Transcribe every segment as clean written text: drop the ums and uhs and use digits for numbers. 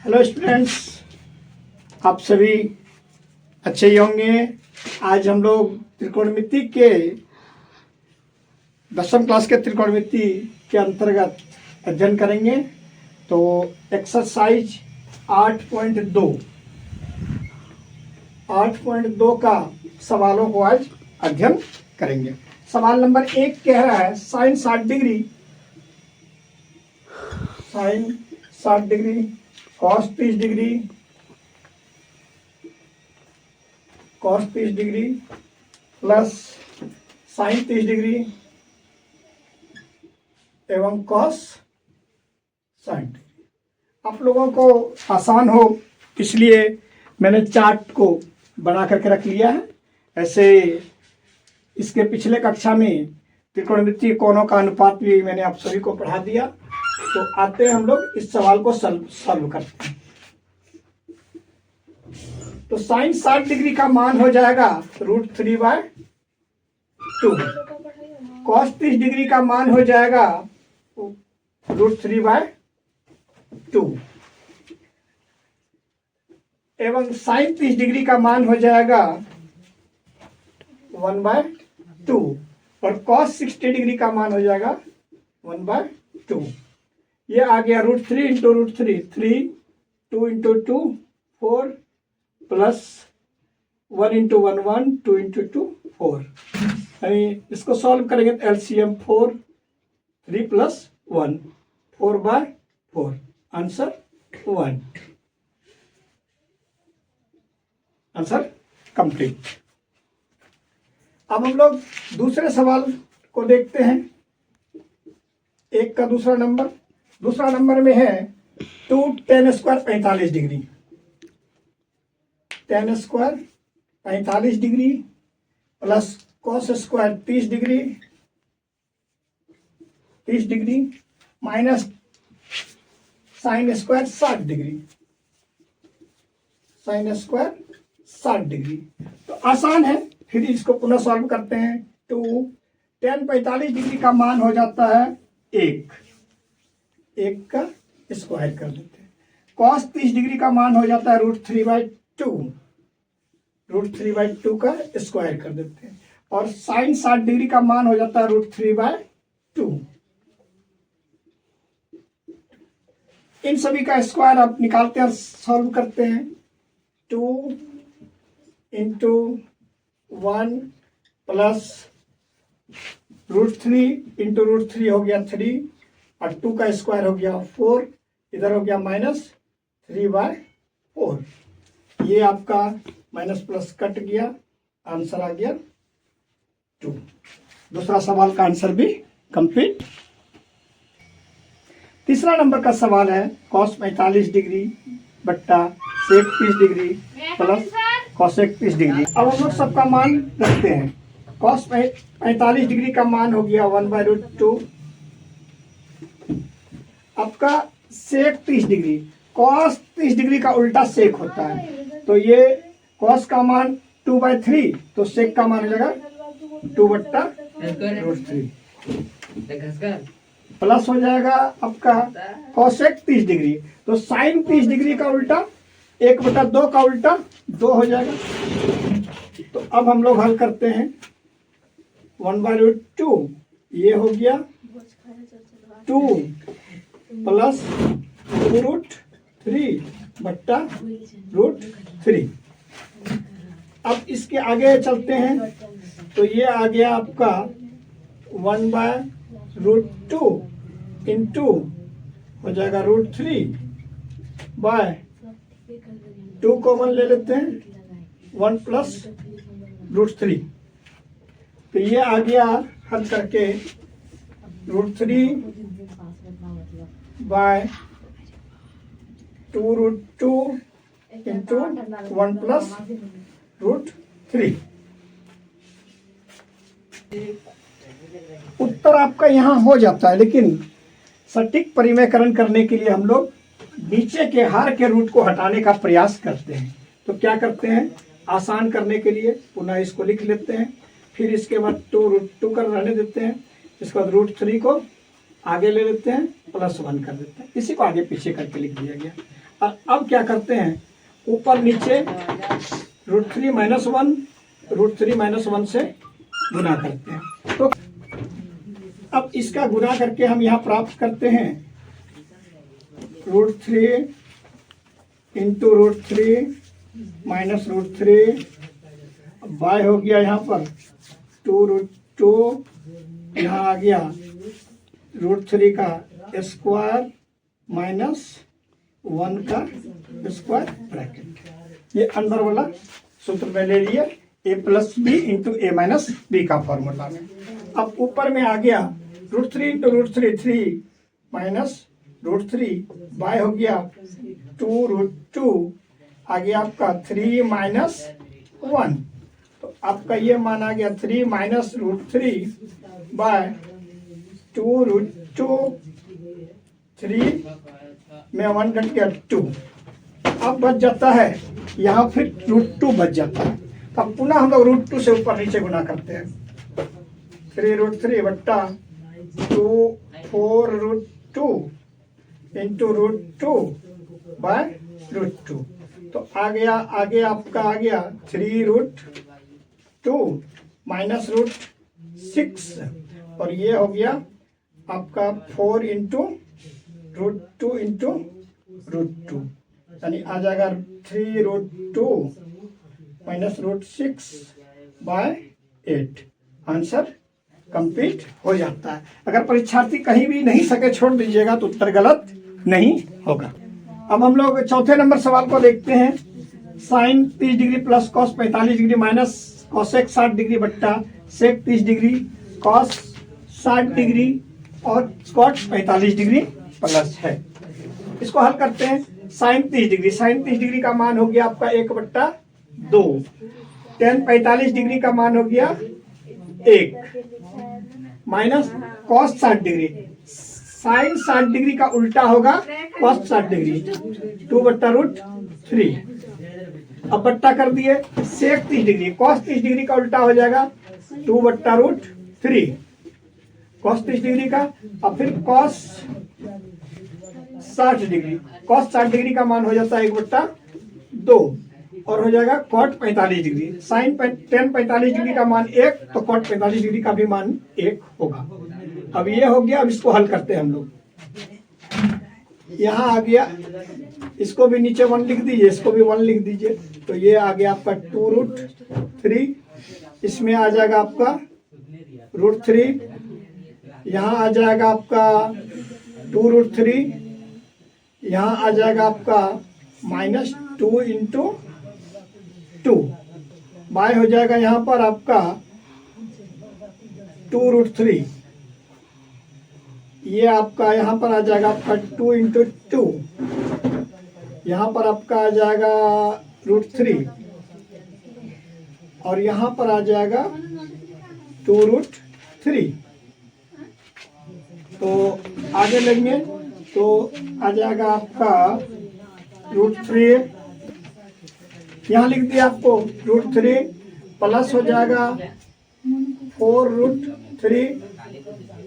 Hello students, आप सभी अच्छे ही होंगे। आज हम लोग त्रिकोणमिति के 10वीं क्लास के त्रिकोणमिति के अंतर्गत अध्ययन करेंगे। तो एक्सरसाइज 8.2 का सवालों को आज अध्ययन करेंगे। सवाल नंबर 1 कह रहा है sine 60 degree cos 30 degree plus sine 30 degree एवं कॉस 60 डिग्री। आप लोगों को आसान हो इसलिए मैंने चार्ट को बना करके रख लिया है। ऐसे इसके पिछले कक्षा में त्रिकोणमितीय कोणों का अनुपात भी मैंने आप सभी को पढ़ा दिया। तो आते हैं हम लोग इस सवाल को सॉल्व करते हैं। तो साइन 60 डिग्री का मान हो जाएगा √3/2। कॉस 30 डिग्री का मान हो जाएगा √3/2 एवं साइन 30 डिग्री का मान हो जाएगा 1/2 और कॉस 60 डिग्री का मान हो जाएगा 1/2। ये आ गया √3 into √3 3 2 into 2 4 plus 1 into 1 1 2 into 2 4। यानी इसको सॉल्व करेंगे तो LCM 4 3 plus 1 4/4 answer 1। Answer complete. अब हम लोग दूसरे सवाल को देखते हैं। एक का दूसरा नंबर में है 2 tan square 45 degree tan square 45 degree plus cos square 30 degree minus sine square 60 degree. तो आसान है, फिर इसको पुनः सॉल्व करते हैं। 2 tan 45 डिग्री का मान हो जाता है 1 का स्क्वायर कर देते हैं। कॉस 30 डिग्री का मान हो जाता है √3/2 का स्क्वायर कर देते हैं और साइन 60 डिग्री का मान हो जाता है √3/2। इन सभी का स्क्वायर आप निकालते हैं, सॉल्व करते हैं। 2 इंटू 1 प्लस √3 इंटू √3 हो गया 3 और 2 का स्क्वायर हो गया 4, इधर हो गया -3/4। ये आपका माइनस प्लस कट गया, आंसर आ गया 2। दूसरा सवाल का आंसर भी कंप्लीट। तीसरा नंबर का सवाल है कॉस 45 डिग्री बट्टा sec 30 degree plus cosec 30 degree. अब हम लोग सबका मान रखते हैं। कॉस 45 डिग्री का मान हो गया 1/√2। आपका सेक 30 डिग्री, कॉस 30 डिग्री का उल्टा सेक होता है। तो ये कॉस का मान 2/3 तो सेक का मान हो जाएगा 2/√3 प्लस हो जाएगा आपका कॉसेक 30 डिग्री। तो साइन 30 डिग्री का उल्टा 1/2 का उल्टा 2 हो जाएगा। तो अब हम लोग हल करते हैं। 1/√2 ये हो गया 2 प्लस 2√3/√3। अब इसके आगे चलते हैं तो ये आ गया आपका 1/√2 इंटू हो जाएगा √3/2 कॉमन ले लेते हैं 1 प्लस √3। तो ये आ गया हल करके √3/2√2 इंटू 1 प्लस √3। उत्तर आपका यहाँ हो जाता है, लेकिन सटीक परिमेयकरण करने के लिए हम लोग नीचे के हर के रूट को हटाने का प्रयास करते हैं। तो क्या करते हैं, आसान करने के लिए पुनः इसको लिख लेते हैं, फिर इसके बाद 2√2 कर रहने देते हैं, इसके बाद √3 को आगे ले लेते हैं, +1 कर देते हैं। इसी को आगे पीछे करके लिख दिया गया। और अब क्या करते हैं, ऊपर नीचे √3 - 1 √3 - 1 से गुना करते हैं। तो अब इसका गुना करके हम यहाँ प्राप्त करते हैं √3 इंटू √3 माइनस √3 बाय हो गया यहाँ पर 2√2, यहाँ आ गया √3 का स्क्वायर माइनस 1 का स्क्वायर ब्रैकेट। ये अंदर वाला सूत्र में ले लिए a plus B into A minus B का फॉर्मूला में। अब ऊपर में आ गया √3 इंटू √3 3 माइनस √3 बाय हो गया 2√2, आ गया आपका 3 माइनस 1। तो आपका ये मान आ गया 3 माइनस √3 बाय 2√2, 3 में 1 घट गया 2। अब बच जाता है यहाँ फिर √2 बच जाता है। अब पुनः हम लोग √2 से ऊपर नीचे गुना करते हैं। 3√3 बट्टा 2 4√2 इंटू √2 बाय √2। तो आ गया आगे आपका आ गया 3√2 माइनस √6, और ये हो गया आपका 4 इंटू √2 इंटू √2, यानी आ जाएगा 3√2 माइनस √6 बाय 8। आंसर कंप्लीट हो जाता है। अगर परीक्षार्थी कहीं भी नहीं सके छोड़ दीजिएगा तो उत्तर गलत नहीं होगा। अब हम लोग चौथे नंबर सवाल को देखते हैं। Sine 30 degree plus cos 45 degree minus cosec 60 degree बट्टा सेक 30 डिग्री कॉस 60 डिग्री और स्कॉट 45 डिग्री प्लस है। इसको हल करते हैं। साइन 30 डिग्री, साइन 30 डिग्री का मान हो गया आपका 1/2। टेन 45 डिग्री का मान हो गया 1 minus cos 60 degree. Sine 60 degree का उल्टा होगा कॉस 60 डिग्री 2/√3। अब बट्टा कर दिए। सेक 30 डिग्री, कॉस 30 डिग्री का उल्टा हो जाएगा 2/√3 कॉस 30 डिग्री का। अब फिर कॉस 60 डिग्री, कॉस 60 डिग्री का मान हो जाता है 1/2 और हो जाएगा कॉट 45 डिग्री। साइन 45 डिग्री का मान 1 तो कॉट 45 डिग्री का भी मान 1 होगा। अब ये हो गया। अब इसको हल करते हैं हम लोग। यहाँ आ गया, इसको भी नीचे 1 लिख दीजिए, इसको भी 1 लिख दीजिए। तो ये आ गया आपका 2√3, इसमें आ जाएगा आपका √3, यहाँ आ जाएगा आपका 2√3, यहाँ आ जाएगा आपका -2 इंटू 2 बाय हो जाएगा यहाँ पर आपका 2√3। ये आपका यहाँ पर आ जाएगा आपका 2 इंटू 2, यहाँ पर आपका आ जाएगा √3 और यहाँ पर आ जाएगा 2√3। तो आगे लेंगे तो आ जाएगा आपका √3, यहाँ लिख दिया आपको √3 प्लस हो जाएगा 4√3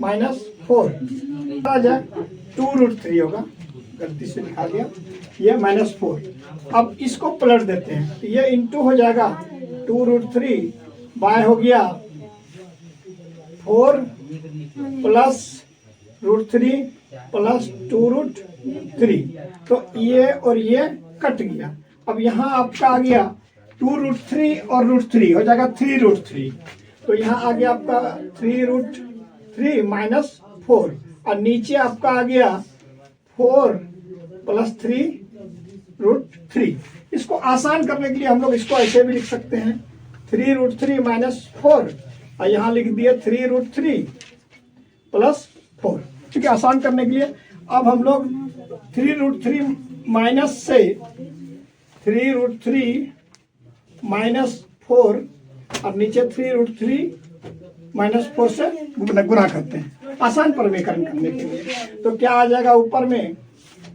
माइनस 4 आ जाए 2√3 होगा, गलती से लिखा दिया, ये -4। अब इसको पलट देते हैं तो ये इंटू हो जाएगा 2√3 बाय हो गया 4 प्लस √3 प्लस 2√3। तो ये और ये कट गया। अब यहाँ आपका आ गया 2√3 और √3 हो जाएगा 3√3। तो यहाँ आ गया आपका 3√3 माइनस 4 और नीचे आपका आ गया 4 प्लस 3√3। इसको आसान करने के लिए हम लोग इसको ऐसे भी लिख सकते हैं 3√3 माइनस 4 और यहाँ लिख दिया 3√3 प्लस 4। ठीक है, आसान करने के लिए अब हम लोग 3√3 माइनस से 3√3 माइनस 4 और नीचे 3√3 माइनस 4 से गुना करते हैं आसान परिमेयकरण करने के लिए। तो क्या आ जाएगा ऊपर में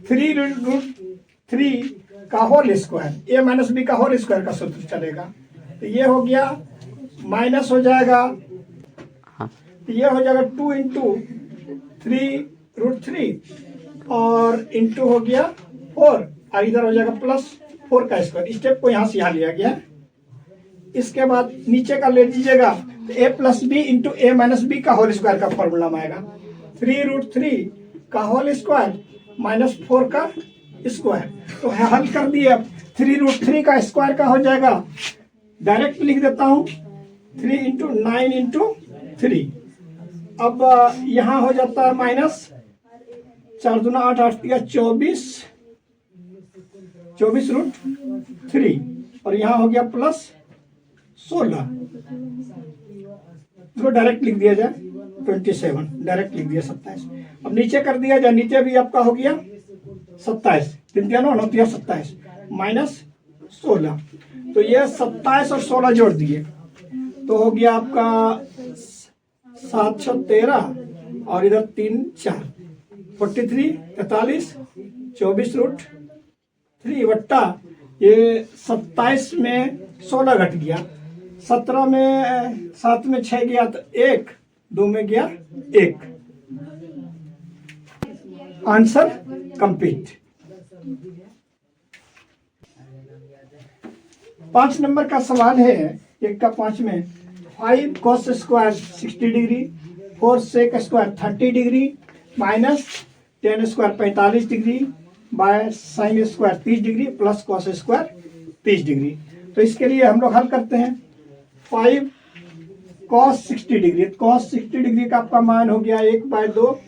3√3 का होल स्क्वायर, ए माइनस बी का होल स्क्वायर का सूत्र चलेगा। तो ये हो गया माइनस हो जाएगा, तो ये हो जाएगा 2 इंटू 3√3 और इंटू हो गया 4 और इधर हो जाएगा +4 का स्क्वायर। स्टेप को यहाँ से यहाँ लिया गया। इसके बाद नीचे का ले लीजिएगा तो a + b into a - b का होल स्क्वायर का फॉर्मूला में आएगा 3√3 का होल स्क्वायर -4 का स्क्वायर। तो हल कर दिए। अब 3√3 का स्क्वायर का हो जाएगा, डायरेक्ट लिख देता हूँ 3 इंटू 9 इंटू 3। अब यहाँ हो जाता है -4 दूना 8, 8 दिया 24 √3 और यहाँ हो गया +16। इसको डायरेक्ट लिख दिया जाए 27, डायरेक्ट लिख दिया 27। अब नीचे कर दिया जाए, नीचे भी आपका हो गया 27, 3 × 9 = 27 -16। तो ये 27 और 16 जोड़ दिए तो हो गया आपका 713 और इधर 3 4 43 43 24√3 वट्टा ये 27 में 16 घट गया, 17 में 7 में 6 गया तो 1, 2 में गया 1। Answer complete. 5 नंबर का सवाल है 1 का 5 में 5 cos square 60 degree, 4 sec square 30 degree, -10 square 45 degree, by sin square 30 degree plus cos square 30 degree. तो इसके लिए हम लोग हल करते हैं। 5 cos 60 डिग्री, cos 60 डिग्री का आपका मान हो गया 1/2,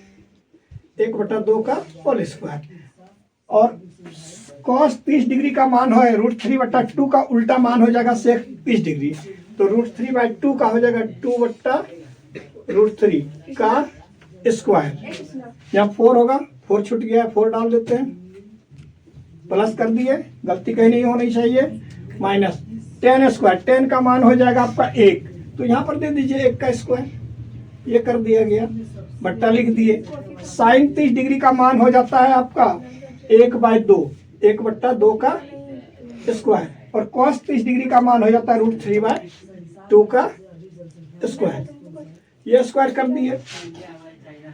1/2 का होल स्क्वायर, और cos 30 डिग्री का मान है √3/2 का उल्टा मान हो जाएगा sec 30 डिग्री। तो √3/2 का हो जाएगा 2/√3 का स्क्वायर। यहाँ 4 होगा, 4 छूट गया, 4 डाल देते हैं, प्लस कर दिए, गलती कहीं नहीं होनी चाहिए, -10 स्क्वायर, 10 का मान हो जाएगा आपका 1, तो यहाँ पर दे दीजिए 1 का स्क्वायर, ये कर दिया गया, बट्टा लिख दिए। sin 30 डिग्री का मान हो जाता है आपका 1/2, 1/2 का स्क्वायर, और cos 30 डिग्री का मान हो जाता है √3/2 का स्क्वायर। ये स्क्वायर कर दिए।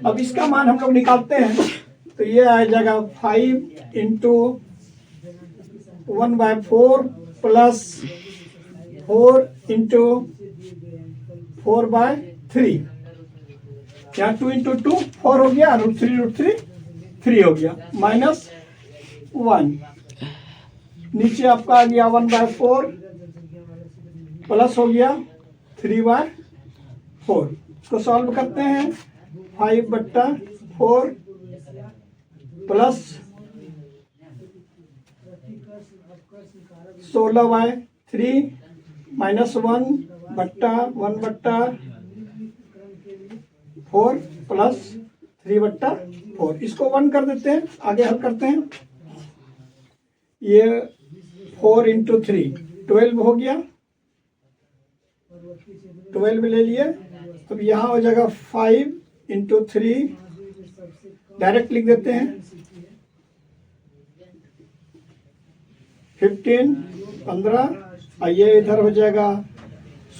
अब इसका मान हम लोग निकालते हैं तो ये आ जाएगा 5 इंटू 1/4 प्लस 4 इंटू 4/3, यहाँ 2 इंटू 2 4 हो गया, √3 3 हो गया, -1। नीचे आपका आ गया 1/4 प्लस हो गया 3/4। इसको सॉल्व करते हैं, 5/4 प्लस 16/3 -1/1/4 प्लस 3/4। इसको 1 कर देते हैं, आगे हल करते हैं। ये 4 इंटू 3 12 हो गया, 12 ले लिए। तो यहाँ हो जाएगा 5 इंटू 3, डायरेक्ट लिख देते हैं 15 15, और ये इधर हो जाएगा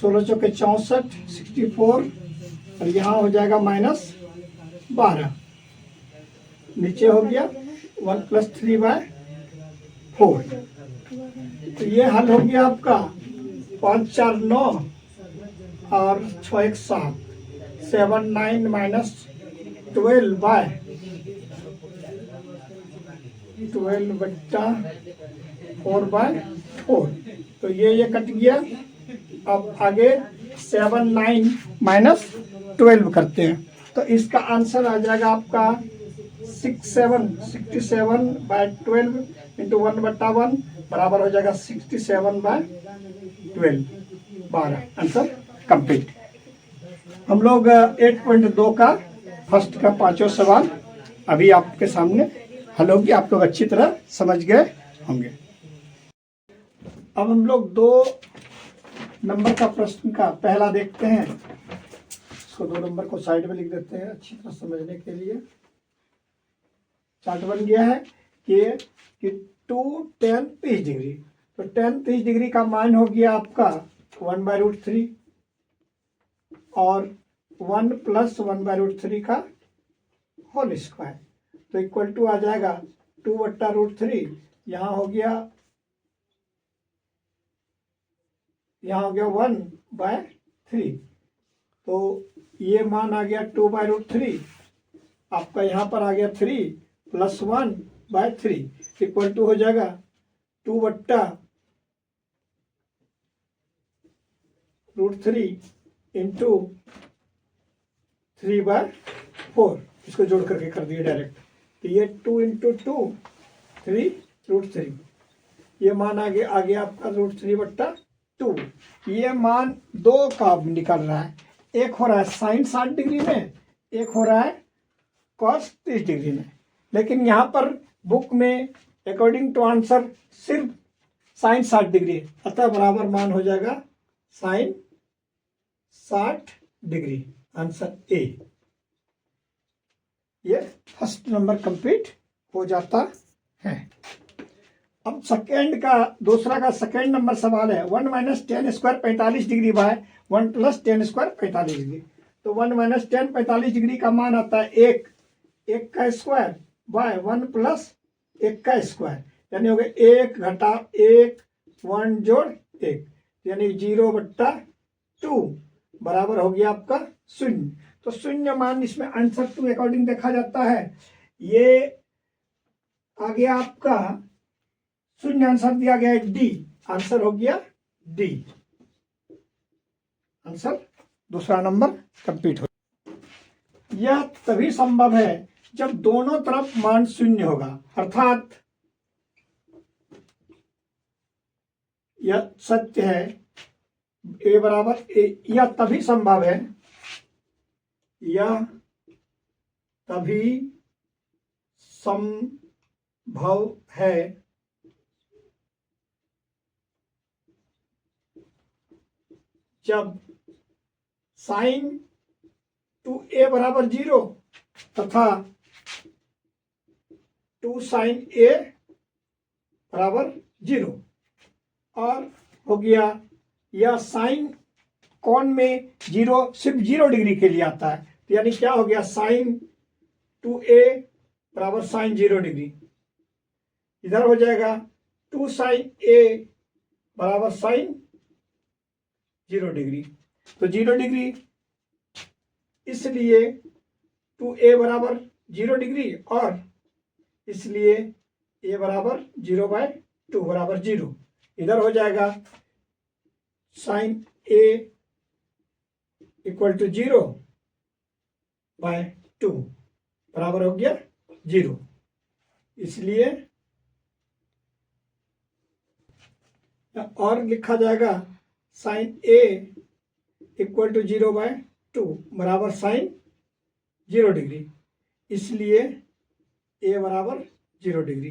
16 चौके 64 64, और यहाँ हो जाएगा -12। नीचे हो गया 1 + 3/4। तो ये हल हो गया आपका 5 4 9 और 6 1 7, 7 9 -12/4/4। तो ये कट गया। अब आगे 7 9 -12 करते हैं, तो इसका आंसर आ जाएगा आपका 67/12 इंटू 1/1 बराबर हो जाएगा 67/12, 12। Answer complete. हम लोग 8.2 का फर्स्ट का 5वां सवाल अभी आपके सामने हल होगी, आप लोग अच्छी तरह समझ गए होंगे। अब हम लोग 2 नंबर का प्रश्न का पहला देखते हैं। इसको 2 नंबर को साइड में लिख देते हैं अच्छी तरह समझने के लिए। चार्ट बन गया है कि 2 tan 30 डिग्री, तो tan 30 डिग्री का मान हो गया आपका 1/√3 और 1 + 1/√3 का होल स्क्वायर, तो इक्वल टू आ जाएगा 2/√3 यहाँ हो गया 1/3। तो ये मान आ गया 2/√3। आपका यहाँ पर आ गया 3 + 1/3 इक्वल टू हो जाएगा 2/√3 इंटू 3/4। इसको जोड़ करके कर दिए डायरेक्ट। तो ये 2 × 2 3√3। ये मान आ गया आपका √3/2। ये मान दो का निकल रहा है। एक हो रहा है साइन 60 डिग्री में, एक हो रहा है कॉस 30 डिग्री में। लेकिन यहाँ पर बुक में अकॉर्डिंग टू आंसर सिर्फ साइन 60 डिग्री, अतः बराबर मान हो जाएगा साइन 60 डिग्री। Answer A. ये फर्स्ट नंबर कंप्लीट हो जाता है। अब दूसरा का सेकेंड नंबर सवाल है 1 - 10² 45 डिग्री बाय 1 + 10² 45 डिग्री। तो 1 - 10 45 डिग्री का मान आता है 1 का स्क्वायर बाय 1 + 1 का स्क्वायर, यानी हो गया 1 - 1 1 + 1, यानी 0/2 बराबर हो गया आपका 0। तो 0 मान इसमें आंसर टू अकॉर्डिंग देखा जाता है। ये आ गया आपका 0, आंसर दिया गया है डी। आंसर हो गया डी। आंसर दूसरा नंबर कंप्लीट हो। यह तभी संभव है जब दोनों तरफ मान 0 होगा, अर्थात यह सत्य है ए बराबर ए। यह तभी संभव है, यह तभी संभव है जब साइन 2a बराबर 0 तथा 2 sin a बराबर 0। और हो गया यह साइन कौन में 0 सिर्फ 0 डिग्री के लिए आता है। तो यानी क्या हो गया साइन 2a बराबर साइन 0 डिग्री। इधर हो जाएगा 2 sin a बराबर साइन 0 डिग्री। तो 0 डिग्री इसलिए 2a बराबर 0 डिग्री और इसलिए a बराबर 0/2 बराबर 0। इधर हो जाएगा साइन a इक्वल टू 0/2 बराबर हो गया 0। इसलिए और लिखा जाएगा साइन a इक्वल टू 0/2 बराबर साइन 0 डिग्री। इसलिए a बराबर 0 डिग्री,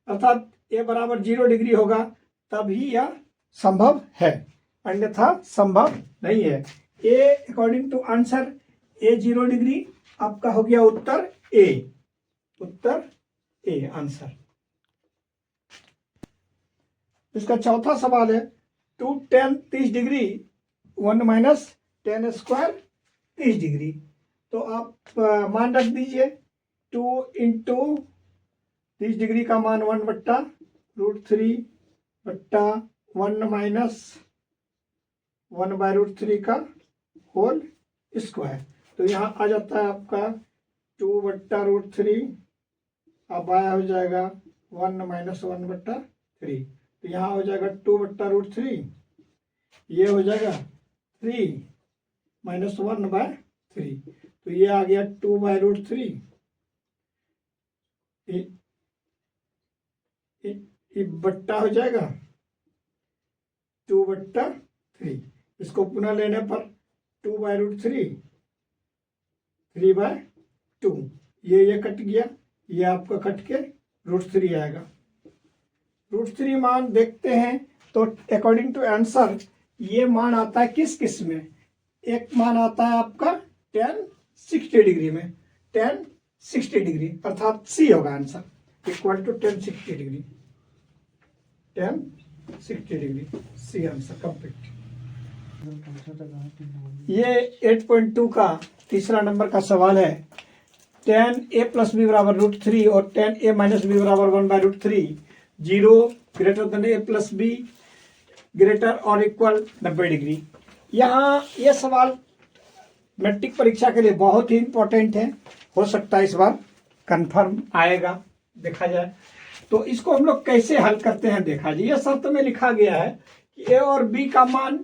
अर्थात a बराबर 0 डिग्री होगा तभी यह संभव है, अन्यथा संभव नहीं है। a according to answer a 0 degree आपका हो गया उत्तर ए। उत्तर ए आंसर। इसका चौथा सवाल है 2 tan 30 डिग्री 1 - tan² 30 डिग्री। तो आप मान रख दीजिए 2 × 30 डिग्री का मान 1/√3 बट्टा 1 - 1/√3 का होल स्क्वायर। तो यहाँ आ जाता है आपका 2/√3, अब आया हो जाएगा 1 - 1/3। तो यहाँ हो जाएगा 2/√3, ये हो जाएगा 3 - 1/3। तो ये आ गया 2/√3। ये बट्टा हो जाएगा 2/3। इसको पुनः लेने पर 2/√3 3/2। ये कट गया, ये आपका कट के √3 आएगा। √3 मान देखते हैं तो अकॉर्डिंग टू आंसर ये मान आता है किस में। एक मान आता है आपका tan 60 डिग्री में, tan 60 डिग्री अर्थात सी होगा answer equal to tan 60 degree. tan 60 degree C answer complete. ये 8.2 का तीसरा नंबर का सवाल है। tan a + b बराबर √3 और tan a - b बराबर 1/√3 0 greater than A plus be greater और इक्वल 90 डिग्री। यहाँ ये सवाल मैट्रिक परीक्षा के लिए बहुत ही इंपॉर्टेंट है, हो सकता है इस बार कंफर्म आएगा, देखा जाए। तो इसको हम लोग कैसे हल करते हैं देखा जाए। ये शर्त में लिखा गया है कि ए और बी का मान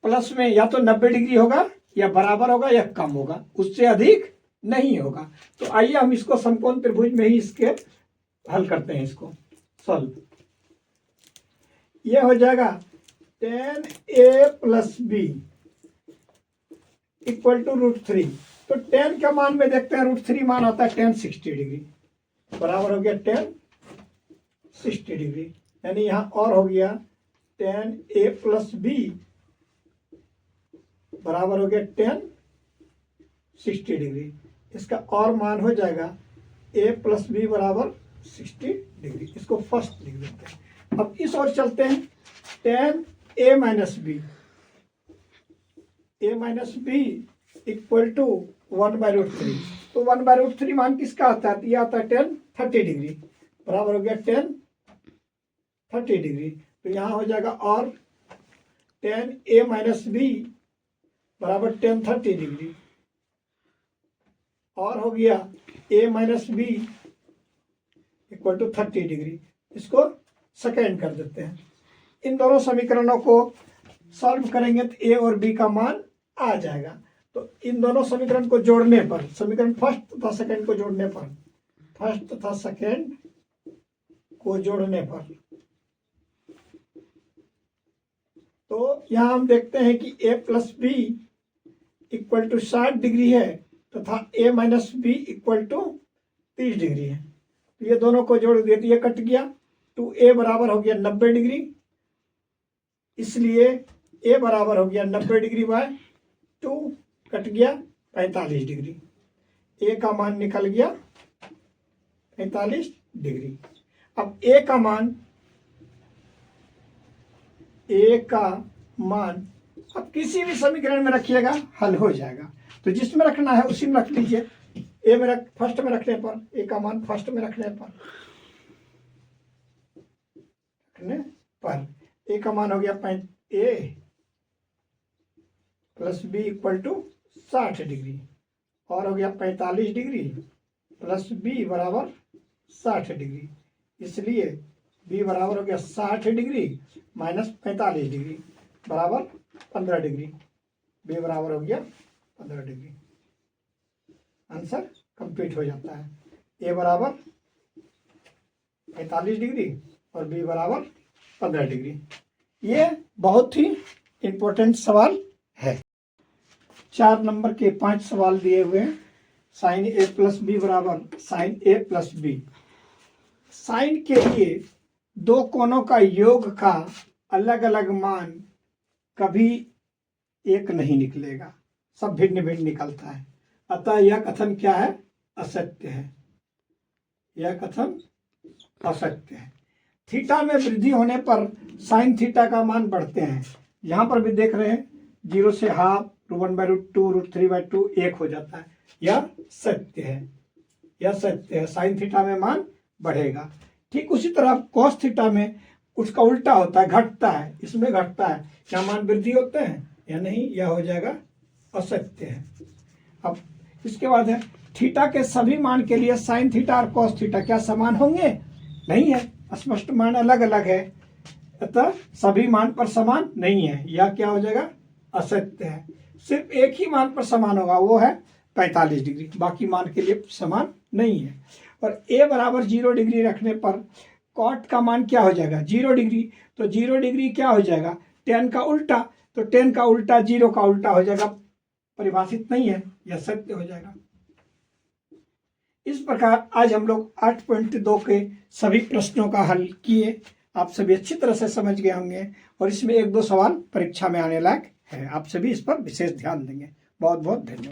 प्लस में या तो 90 डिग्री होगा या बराबर होगा या कम होगा, उससे अधिक नहीं होगा। तो आइए हम इसको समकोण त्रिभुज में ही इसके हल करते हैं, इसको सॉल्व। ये हो जाएगा tan a plus B equal to √3। तो tan का मान में देखते हैं, √3 मान होता है tan 60 डिग्री, बराबर हो गया tan 60 डिग्री। यानी यहां और हो गया tan a प्लस बी बराबर हो गया tan 60 डिग्री। इसका और मान हो जाएगा a प्लस बी बराबर 60 डिग्री। इसको फर्स्ट लिख देते हैं। अब इस ओर चलते हैं, tan a minus B equal to 1/√3। तो 1/√3 मान किसका आता है? यह आता है tan 30 डिग्री, बराबर हो गया tan 30 डिग्री। तो यहां हो जाएगा और tan a माइनस बी बराबर tan 30 डिग्री, और हो गया a minus B equal to 30 degree. इसको सेकेंड कर देते हैं। इन दोनों समीकरणों को सॉल्व करेंगे तो a और b का मान आ जाएगा। तो इन दोनों समीकरण को जोड़ने पर, समीकरण फर्स्ट तथा सेकेंड को जोड़ने पर, फर्स्ट तथा सेकेंड को जोड़ने पर, तो यहां हम देखते हैं कि a plus B equal to 60 degree है तथा a minus B equal to 30 degree है। तो ये दोनों को जोड़ दिए तो ये कट गया। तो a बराबर हो गया 90 डिग्री, इसलिए a बराबर हो गया 90 डिग्री बाय 2, कट गया 45 डिग्री। a का मान निकल गया 45 डिग्री। अब a का मान अब किसी भी समीकरण में रखिएगा, हल हो जाएगा। तो जिसमें रखना है उसी में रख लीजिए। ए में फर्स्ट में रखने पर, ए का मान फर्स्ट में रखने पर ए का मान हो गया A plus B equal to 60 degree, और हो गया 45 डिग्री प्लस बी बराबर 60 डिग्री। इसलिए बी बराबर हो गया 60 डिग्री माइनस 45 डिग्री बराबर 15 डिग्री। बी बराबर हो गया 15 डिग्री। आंसर कंप्लीट हो जाता है। ए बराबर 45 डिग्री और बी बराबर 15 डिग्री। ये बहुत ही इंपॉर्टेंट सवाल है। 4 नंबर के 5 सवाल दिए हुए हैं। साइन ए प्लस बी बराबर साइन ए प्लस बी। साइन के लिए दो कोणों का योग का अलग अलग मान कभी एक नहीं निकलेगा, सब भिन्न भिन्न निकलता है। अतः यह कथन क्या है? असत्य है। यह कथन असत्य है। थीटा में वृद्धि होने पर साइन थीटा का मान बढ़ते हैं। यहां पर भी देख रहे हैं 0 से हाफ, 1/√2, √3/2 1 हो जाता है। यह सत्य है, यह सत्य है। साइन थीटा में मान बढ़ेगा। ठीक उसी तरह कॉस थीटा में उसका उल्टा होता है, घटता है। इसमें घटता है। क्या मान वृद्धि होते हैं या नहीं? यह हो जाएगा असत्य है। अब इसके बाद है थीटा के सभी मान के लिए साइन थीटा और कॉस थीटा क्या समान होंगे? नहीं है, स्पष्ट मान अलग अलग है। अतः सभी मान पर समान नहीं है। यह क्या हो जाएगा? असत्य है। सिर्फ एक ही मान पर समान होगा, वो है 45 डिग्री। बाकी मान के लिए समान नहीं है। और a बराबर 0 डिग्री रखने पर कॉट का मान क्या हो जाएगा? 0 डिग्री। तो 0 डिग्री क्या हो जाएगा? tan का उल्टा। तो tan का उल्टा 0 का उल्टा हो जाएगा, परिभाषित नहीं है, यह सत्य हो जाएगा। इस प्रकार आज हम लोग 8.2 के सभी प्रश्नों का हल किए। आप सभी अच्छी तरह से समझ गए होंगे और इसमें 1-2 सवाल परीक्षा में आने लायक है। आप सभी इस पर विशेष ध्यान देंगे। बहुत बहुत धन्यवाद।